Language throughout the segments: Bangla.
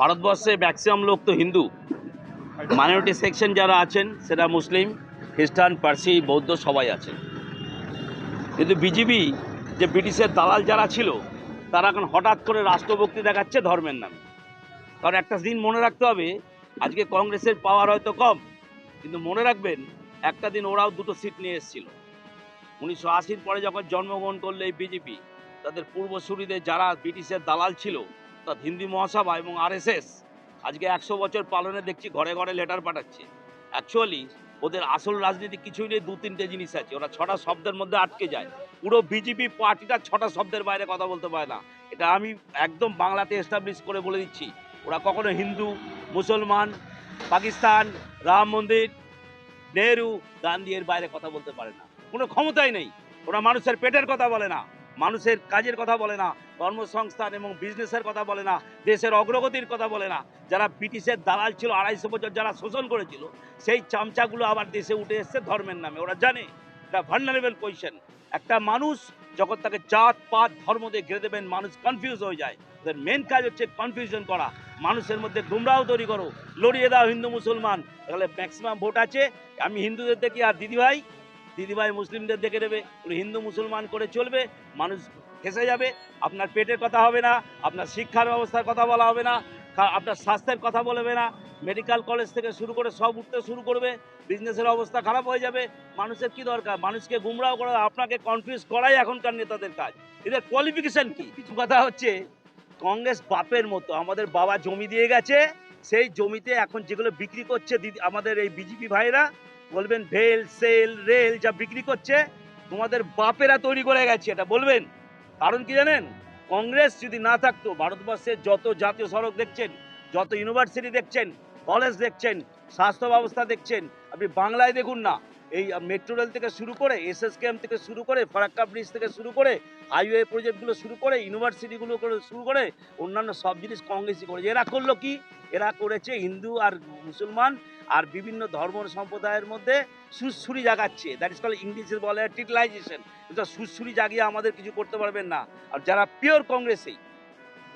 ভারতবর্ষে ম্যাক্সিমাম লোক তো হিন্দু, মাইনরিটি সেকশন যারা আছেন সেটা মুসলিম, খ্রিস্টান, পার্সি, বৌদ্ধ সবাই আছে। কিন্তু বিজেপি যে ব্রিটিশের দালাল যারা ছিল তারা এখন হঠাৎ করে রাষ্ট্রভক্তি দেখাচ্ছে ধর্মের নামে। কারণ একটা দিন মনে রাখতে হবে, আজকে কংগ্রেসের পাওয়ার হয়তো কম, কিন্তু মনে রাখবেন একটা দিন ওরাও দুটো সিট নিয়ে এসেছিল। 1980-র পরে যখন জন্মগ্রহণ করলো এই বিজেপি, তাদের পূর্বসূরিদের যারা ব্রিটিশের দালাল ছিল, অর্থাৎ হিন্দু মহাসভা এবং আরএসএস, আজকে 100 বছর পালনে দেখছি ঘরে ঘরে লেটার পাঠাচ্ছে। অ্যাকচুয়ালি ওদের আসল রাজনীতি কিছুই নেই, 2-3টে জিনিস আছে, ওরা 6টা শব্দের মধ্যে আটকে যায়। পুরো বিজেপি পার্টিটা 6টা শব্দের বাইরে কথা বলতে পারে না। এটা আমি একদম বাংলাতে এস্টাবলিশ করে বলে দিচ্ছি। ওরা কখনো হিন্দু, মুসলমান, পাকিস্তান, রাম মন্দির, নেহরু, গান্ধী এর বাইরে কথা বলতে পারে না, কোনো ক্ষমতাই নেই। ওরা মানুষের পেটের কথা বলে না, মানুষের কাজের কথা বলে না, কর্মসংস্থান এবং বিজনেসের কথা বলে না, দেশের অগ্রগতির কথা বলে না। যারা ব্রিটিশের দালাল ছিল 250 বছর যারা শোষণ করেছিল, সেই চামচাগুলো আবার দেশে উঠে এসছে ধর্মের নামে। ওরা জানে এটা ভালনারেবল পজিশন। একটা মানুষ যখন তাকে জাত পাত ধর্ম দিয়ে ঘিরে দেবেন, মানুষ কনফিউজ হয়ে যায়। ওদের মেন কাজ হচ্ছে কনফিউশন করা, মানুষের মধ্যে গুমরাহ তৈরি করো, লড়িয়ে দাও হিন্দু মুসলমান, তাহলে ম্যাক্সিমাম ভোট আছে। আমি হিন্দুদের দেখি আর দিদিভাই, দিদিভাই মুসলিমদের দেখে দেবে, হিন্দু মুসলমান করে চলবে, মানুষ ফেসে যাবে। আপনার পেটের কথা হবে না, আপনার শিক্ষার ব্যবস্থার কথা বলা হবে না, আপনার স্বাস্থ্যের কথা বলবে না, মেডিকেল কলেজ থেকে শুরু করে সব উঠতে শুরু করবে, বিজনেসের অবস্থা খারাপ হয়ে যাবে। মানুষের কি দরকার? মানুষকে গুমরাহ করা, আপনাকে কনফিউজ করাই এখনকার নেতাদের কাজ। এদের কোয়ালিফিকেশন কি? কিছু কথা হচ্ছে কংগ্রেস বাপের মতো, আমাদের বাবা জমি দিয়ে গেছে, সেই জমিতে এখন যেগুলো বিক্রি করছে আমাদের এই বিজেপি ভাইরা, বলবেন ভেল সেল রেল যা বিক্রি করছে তোমাদের বাপেরা তৈরি করে গেছে, এটা বলবেন। কারণ কি জানেন? কংগ্রেস যদি না থাকতো, ভারতবর্ষের যত জাতীয় সড়ক দেখছেন, যত ইউনিভার্সিটি দেখছেন, কলেজ দেখছেন, স্বাস্থ্য ব্যবস্থা দেখছেন, আপনি বাংলায় দেখুন না, এই মেট্রো রেল থেকে শুরু করে, এসএসকেএম থেকে শুরু করে, ফারাক্কা ব্রিজ থেকে শুরু করে, হাইওয়ে প্রজেক্টগুলো শুরু করে, ইউনিভার্সিটিগুলো শুরু করে, অন্যান্য সব জিনিস কংগ্রেসই করেছে। এরা করলো কি? এরা করেছে হিন্দু আর মুসলমান আর বিভিন্ন ধর্ম সম্প্রদায়ের মধ্যে সুশ্রুরি জাগাচ্ছে। দ্যাট ইজ কল্ড, ইংলিশে বলে টিটলাইজেশন। এটা সুশ্রুরি জাগিয়ে আমাদের কিছু করতে পারবেন না। আর যারা পিওর কংগ্রেসই,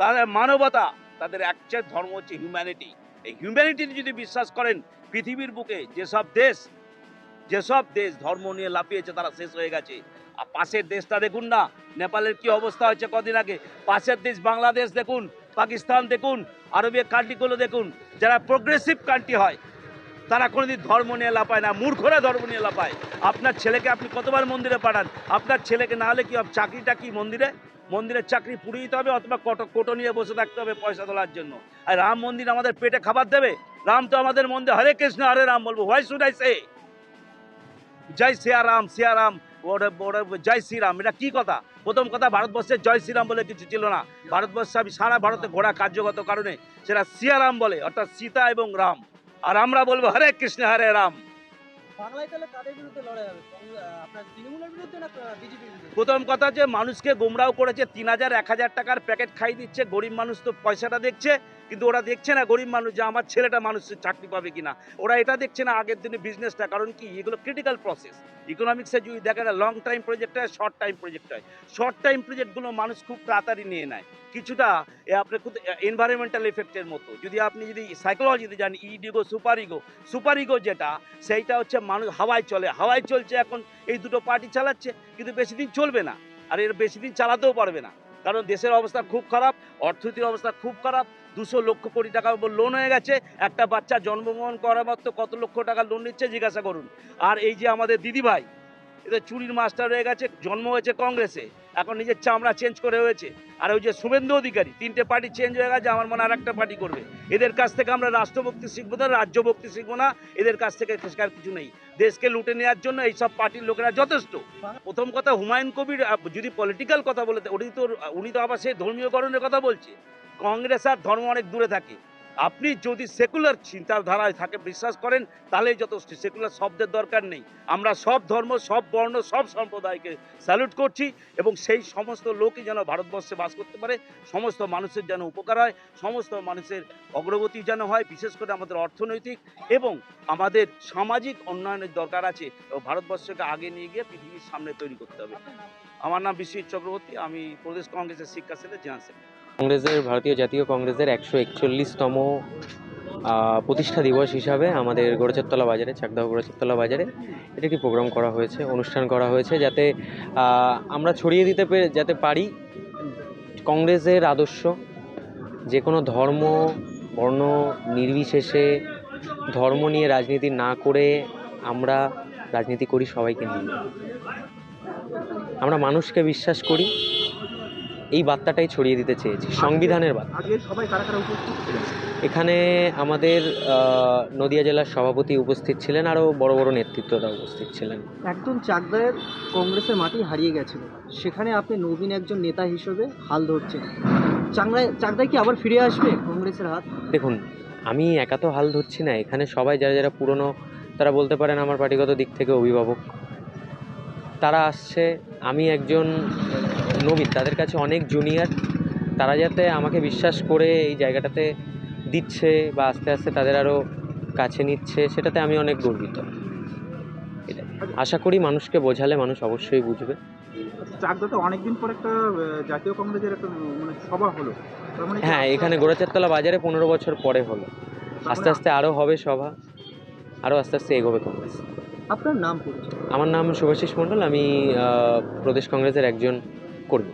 তাদের মানবতা, তাদের একচেট ধর্ম হচ্ছে হিউম্যানিটি। এই হিউম্যানিটি যদি বিশ্বাস করেন, পৃথিবীর বুকে যেসব দেশ ধর্ম নিয়ে লাফিয়েছে তারা শেষ হয়ে গেছে। আর পাশের দেশটা দেখুন না, নেপালের কি অবস্থা হচ্ছে কদিন আগে। পাশের দেশ বাংলাদেশ দেখুন, পাকিস্তান দেখুন, আরবীয় কান্ট্রিগুলো দেখুন। যারা প্রোগ্রেসিভ কান্ট্রি হয় তারা কোনোদিন ধর্ম নিয়ে লাফায় না, মূর্খরা ধর্ম নিয়ে লাফায়। আপনার ছেলেকে আপনি কতবার মন্দিরে পাঠান? আপনার ছেলেকে না হলে কি চাকরিটা কি মন্দিরের চাকরি পুড়িয়ে দিতে হবে, অথবা কোটো নিয়ে বসে থাকতে হবে পয়সা তোলার জন্য। আর রাম মন্দির আমাদের পেটে খাবার দেবে? রাম তো আমাদের মন্দির হরে কৃষ্ণ হরে রাম বলবো, হোয়াই শুড আই সে জয় সিয়ারাম সিয়ারাম, জয় শ্রীরাম? এটা কি কথা? প্রথম কথা, ভারতবর্ষের জয় শ্রীরাম বলে কিছু ছিল না। ভারতবর্ষে আমি সারা ভারতে ঘোরা কার্যগত কারণে সেটা সিয়ারাম বলে, অর্থাৎ সীতা এবং রাম। আর আমরা বলবো হরে কৃষ্ণ হরে রাম। বাংলায় তাহলে কাদের বিরুদ্ধে লড়াই হবে? আপনার তৃণমূলের বিরুদ্ধে না বিজেপির বিরুদ্ধে? প্রথম কথা, যে মানুষকে গোমরাও করেছে, 3000-1000 টাকার প্যাকেট খাই দিচ্ছে, গরিব মানুষ তো পয়সাটা দেখছে, কিন্তু ওরা দেখছে না গরিব মানুষ যে আমার ছেলেটা মানুষের চাকরি পাবে কিনা। ওরা এটা দেখছে না আগের দিনে বিজনেসটা। কারণ কি, এগুলো ক্রিটিক্যাল প্রসেস। ইকোনমিক্সে যদি দেখেন, লং টাইম প্রজেক্ট হয়, শর্ট টাইম প্রজেক্ট হয়। শর্ট টাইম প্রজেক্টগুলো মানুষ খুব তাড়াতাড়ি নিয়ে নেয়। কিছুটা আপনার খুব এনভায়রনমেন্টাল এফেক্টের মতো। আপনি যদি সাইকোলজিতে যান, ইডিগো সুপার ইগো যেটা, সেইটা হচ্ছে মানুষ হাওয়ায় চলে, হাওয়ায় চলছে। এখন এই দুটো পার্টি চালাচ্ছে, কিন্তু বেশি দিন চলবে না, আর এর বেশি দিন চালাতেও পারবে না। কারণ দেশের অবস্থা খুব খারাপ, অর্থনীতির অবস্থা খুব খারাপ। 200 লক্ষ কোটি টাকার উপর লোন হয়ে গেছে। একটা বাচ্চা জন্মগ্রহণ করা মাত্র কত লক্ষ টাকা লোন নিচ্ছে জিজ্ঞাসা করুন। আর এই যে আমাদের দিদিভাই, এদের চুরির মাস্টার হয়ে গেছে, জন্ম হয়েছে কংগ্রেসে, এখন নিজের চামড়া চেঞ্জ করে হয়েছে। আর ওই যে শুভেন্দু অধিকারী, 3টে পার্টি চেঞ্জ হয়ে গেছে, আমার মনে আর একটা পার্টি করবে। এদের কাছ থেকে আমরা রাষ্ট্রভক্তি শিখবো না, রাজ্যভক্তি শিখবো না, এদের কাছ থেকে শেখার কিছু নেই। দেশকে লুটে নেওয়ার জন্য এইসব পার্টির লোকেরা যথেষ্ট। প্রথম কথা, হুমায়ুন কবির যদি পলিটিক্যাল কথা বলে, উনি তো আবার সেই ধর্মীয়করণের কথা বলছে। কংগ্রেস আর ধর্ম অনেক দূরে থাকে। আপনি যদি সেকুলার চিন্তাধারায় থাকে, বিশ্বাস করেন, তাহলেই যথেষ্ট। সেকুলার শব্দের দরকার নেই। আমরা সব ধর্ম, সব বর্ণ, সব সম্প্রদায়কে স্যালুট করছি, এবং সেই সমস্ত লোকই যেন ভারতবর্ষে বাস করতে পারে, সমস্ত মানুষের যেন উপকার হয়, সমস্ত মানুষের অগ্রগতি যেন হয়, বিশেষ করে আমাদের অর্থনৈতিক এবং আমাদের সামাজিক উন্নয়নের দরকার আছে। এবং ভারতবর্ষকে আগে নিয়ে গিয়ে পৃথিবীর সামনে তৈরি করতে হবে। আমার নাম বিশ্বজিৎ চক্রবর্তী, আমি প্রদেশ কংগ্রেসের শিক্ষা সেলের জেনারেল সেক্রেটারি। ভারতীয় জাতীয় কংগ্রেসের 141তম প্রতিষ্ঠা দিবস হিসাবে আমাদের গোড়াচাঁদতলা বাজারে, চাকদাহ গোড়াচাঁদতলা বাজারে এটা একটি প্রোগ্রাম করা হয়েছে, অনুষ্ঠান করা হয়েছে, যাতে আমরা ছড়িয়ে দিতে যাতে পারি কংগ্রেসের আদর্শ। যে কোনো ধর্ম বর্ণ নির্বিশেষে ধর্ম নিয়ে রাজনীতি না করে আমরা রাজনীতি করি সবাইকে নিয়ে। আমরা মানুষকে বিশ্বাস করি, এই বার্তাটাই ছড়িয়ে দিতে চেয়েছি, সংবিধানের বার্তা। আজকে সবাই কারা কারা উপস্থিত ছিলেন? এখানে আমাদের নদিয়া জেলার সভাপতি উপস্থিত ছিলেন, আরও বড় বড় নেতৃত্বরা উপস্থিত ছিলেন। একদম চাকদাহের কংগ্রেসের মাটি হারিয়ে গেছিল, সেখানে আপনি নবীন একজন নেতা হিসেবে হাল ধরছেন। চাকদায় কি আবার ফিরে আসবে কংগ্রেসের হাত? দেখুন, আমি একা তো হাল ধরছি না, এখানে সবাই যারা যারা পুরনো, তারা বলতে পারেন আমার পার্টিগত দিক থেকে অভিভাবক, তারা আসছে। আমি একজন নবীন, তাদের কাছে অনেক জুনিয়র। তারা যাতে আমাকে বিশ্বাস করে এই জায়গাটাতে দিচ্ছে বা আস্তে আস্তে তাদের আরও কাছে নিচ্ছে, সেটাতে আমি অনেক গর্বিত। এটা আশা করি মানুষকে বোঝালে মানুষ অবশ্যই বুঝবে। চাকদাতে অনেকদিন পর একটা জাতীয় কংগ্রেসের একটা সভা হলো। হ্যাঁ, এখানে গোড়াচাঁদতলা বাজারে 15 বছর পরে হলো। আস্তে আস্তে আরও হবে সভা, আরও আস্তে আস্তে এগোবে কংগ্রেস। আপনার নাম পরিচয়? আমার নাম শুভাশিস মণ্ডল, আমি প্রদেশ কংগ্রেসের একজন কর্মী।